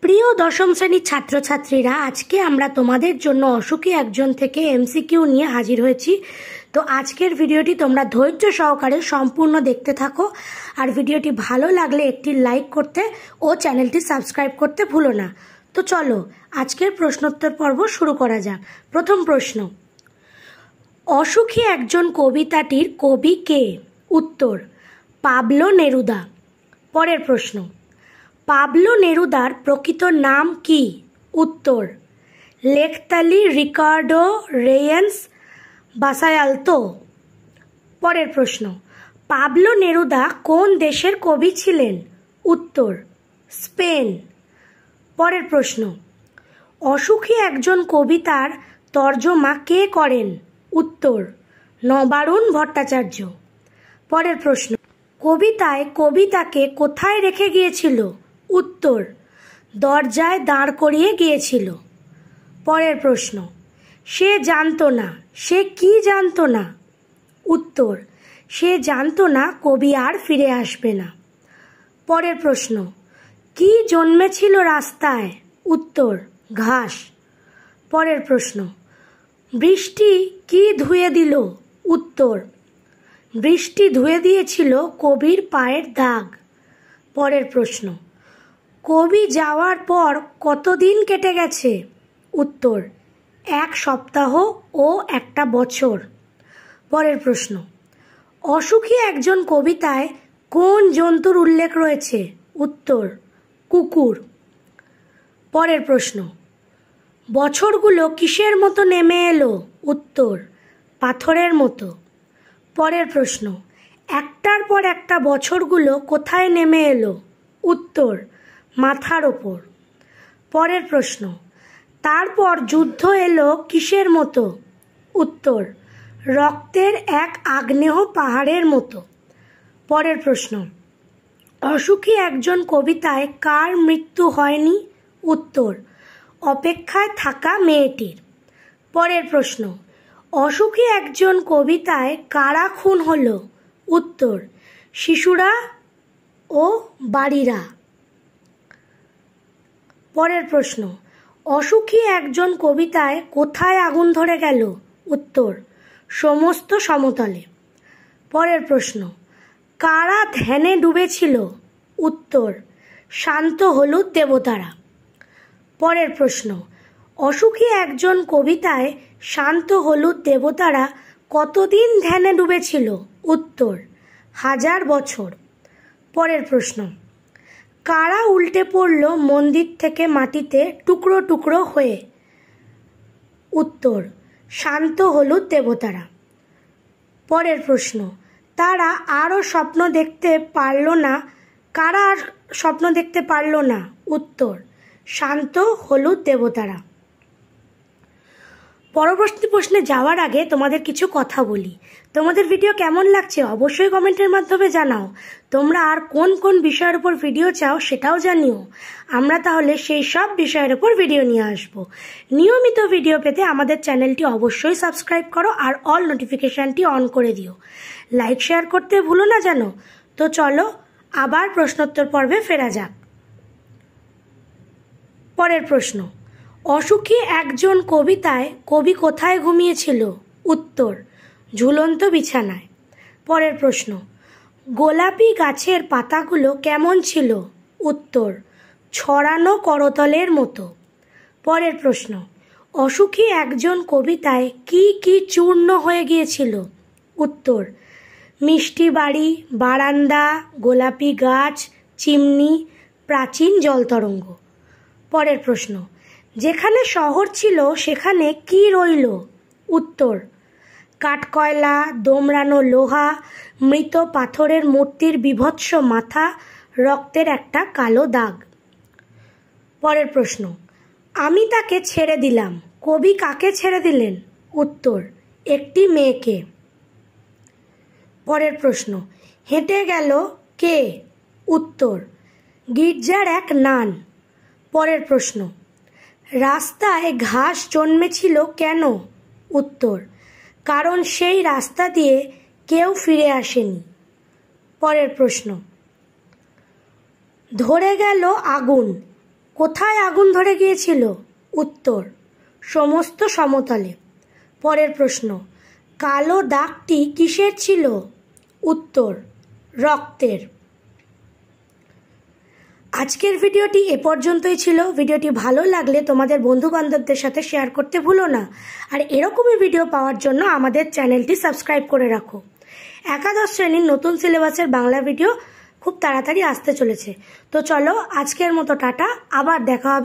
প্রিয় দশম শ্রেণীর ছাত্রছাত্রীরা, আজকে আমরা তোমাদের জন্য অসুখী একজন থেকে এমসিকিউ নিয়ে হাজির হয়েছি। তো আজকের ভিডিওটি তোমরা ধৈর্য সহকারে সম্পূর্ণ দেখতে থাকো, আর ভিডিওটি ভালো লাগলে একটি লাইক করতে ও চ্যানেলটি সাবস্ক্রাইব করতে ভুলো না। তো চলো আজকের প্রশ্নোত্তর পর্ব শুরু করা যাক। প্রথম প্রশ্ন, অসুখী একজন কবিতাটির কবি কে? উত্তর, পাবলো নেরুদা। পরের প্রশ্ন, পাবলো নেরুদার প্রকৃত নাম কি? উত্তর, লেকতালি রিকার্ডো রেয়েন্স বাসায়ালতো। পরের প্রশ্ন, পাবলো নেরুদা কোন দেশের কবি ছিলেন? উত্তর, স্পেন। পরের প্রশ্ন, অসুখী একজন কবিতার তর্জমা কে করেন? উত্তর, নবারুণ ভট্টাচার্য। পরের প্রশ্ন, কবিতায় কবিতাকে কোথায় রেখে গিয়েছিল? উত্তর, দরজায় দাঁড় করিয়ে গিয়েছিল। পরের প্রশ্ন, সে জানতো না, সে কি জানতো না? উত্তর, সে জানতো না কবি আর ফিরে আসবে না। পরের প্রশ্ন, কি জন্মেছিল রাস্তায়? উত্তর, ঘাস। পরের প্রশ্ন, বৃষ্টি কি ধুয়ে দিল? উত্তর, বৃষ্টি ধুয়ে দিয়েছিল কবির পায়ের দাগ। পরের প্রশ্ন, কবি যাওয়ার পর কতদিন কেটে গেছে? উত্তর, 1 সপ্তাহ ও 1 বছর। পরের প্রশ্ন, অসুখী একজন কবিতায় কোন জন্তুর উল্লেখ রয়েছে? উত্তর, কুকুর। পরের প্রশ্ন, বছরগুলো কিসের মতো নেমে এলো? উত্তর, পাথরের মতো। পরের প্রশ্ন, একটার পর একটা বছরগুলো কোথায় নেমে এলো? উত্তর, মাথার ওপর। পরের প্রশ্ন, তারপর যুদ্ধ এলো কিসের মতো? উত্তর, রক্তের এক আগ্নেয় পাহাড়ের মতো। পরের প্রশ্ন, অসুখী একজন কবিতায় কার মৃত্যু হয়নি? উত্তর, অপেক্ষায় থাকা মেয়েটির। পরের প্রশ্ন, অসুখী একজন কবিতায় কারা খুন হলো? উত্তর, শিশুরা ও বাড়িরা। পরের প্রশ্ন, অসুখী একজন কবিতায় কোথায় আগুন ধরে গেল? উত্তর, সমস্ত সমতলে। পরের প্রশ্ন, কারা ধ্যানে ডুবেছিল? উত্তর, শান্ত হলুদ দেবতারা। পরের প্রশ্ন, অসুখী একজন কবিতায় শান্ত হলুদ দেবতারা কতদিন ধ্যানে ডুবেছিল? উত্তর, 1000 বছর। পরের প্রশ্ন, কারা উল্টে পড়ল মন্দির থেকে মাটিতে টুকরো টুকরো হয়ে? উত্তর, শান্ত হলুদ দেবতারা। পরের প্রশ্ন, তারা আরও স্বপ্ন দেখতে পারল না, কারা আর স্বপ্ন দেখতে পারল না? উত্তর, শান্ত হলুদ দেবতারা। পরবর্তী প্রশ্নে যাওয়ার আগে তোমাদের কিছু কথা বলি। তোমাদের ভিডিও কেমন লাগছে অবশ্যই কমেন্টের মাধ্যমে জানাও। তোমরা আর কোন কোন বিষয়ের উপর ভিডিও চাও সেটাও জানিও। আমরা তাহলে সেই সব বিষয়ের উপর ভিডিও নিয়ে আসব। নিয়মিত ভিডিও পেতে আমাদের চ্যানেলটি অবশ্যই সাবস্ক্রাইব করো আর অল নোটিফিকেশানটি অন করে দিও। লাইক শেয়ার করতে ভুলো না যেন। তো চলো আবার প্রশ্নোত্তর পর্বে ফেরা যাক। পরের প্রশ্ন, অসুখী একজন কবিতায় কবি কোথায় ঘুমিয়েছিল? উত্তর, ঝুলন্ত বিছানায়। পরের প্রশ্ন, গোলাপি গাছের পাতাগুলো কেমন ছিল? উত্তর, ছড়ানো করতলের মতো। পরের প্রশ্ন, অসুখী একজন কবিতায় কি কি চূর্ণ হয়ে গিয়েছিল? উত্তর, মিষ্টি বাড়ি, বারান্দা, গোলাপি গাছ, চিমনি, প্রাচীন জলতরঙ্গ। পরের প্রশ্ন, যেখানে শহর ছিল সেখানে কি রইল? উত্তর, কাঠকয়লা, দোমড়ানো লোহা, মৃত পাথরের মূর্তির বিভৎস মাথা, রক্তের একটা কালো দাগ। পরের প্রশ্ন, আমি তাকে ছেড়ে দিলাম, কবি কাকে ছেড়ে দিলেন? উত্তর, একটি মেয়েকে। পরের প্রশ্ন, হেঁটে গেল কে? উত্তর, গির্জার এক নান। পরের প্রশ্ন, রাস্তায় ঘাস জন্মেছিল কেন? উত্তর, কারণ সেই রাস্তা দিয়ে কেউ ফিরে আসেনি। পরের প্রশ্ন, ধরে গেল আগুন, কোথায় আগুন ধরে গিয়েছিল? উত্তর, সমস্ত সমতলে। পরের প্রশ্ন, কালো দাগটি কিসের ছিল? উত্তর, রক্তের। আজকের ভিডিওটি এ পর্যন্তই ছিল। ভিডিওটি ভালো লাগলে তোমাদের বন্ধু বান্ধবদের সাথে শেয়ার করতে ভুলো না। আর এরকমই ভিডিও পাওয়ার জন্য আমাদের চ্যানেলটি সাবস্ক্রাইব করে রাখো। একাদশ শ্রেণীর নতুন সিলেবাসের বাংলা ভিডিও খুব তাড়াতাড়ি আসতে চলেছে। তো চলো, আজকের মতো টাটা, আবার দেখা হবে।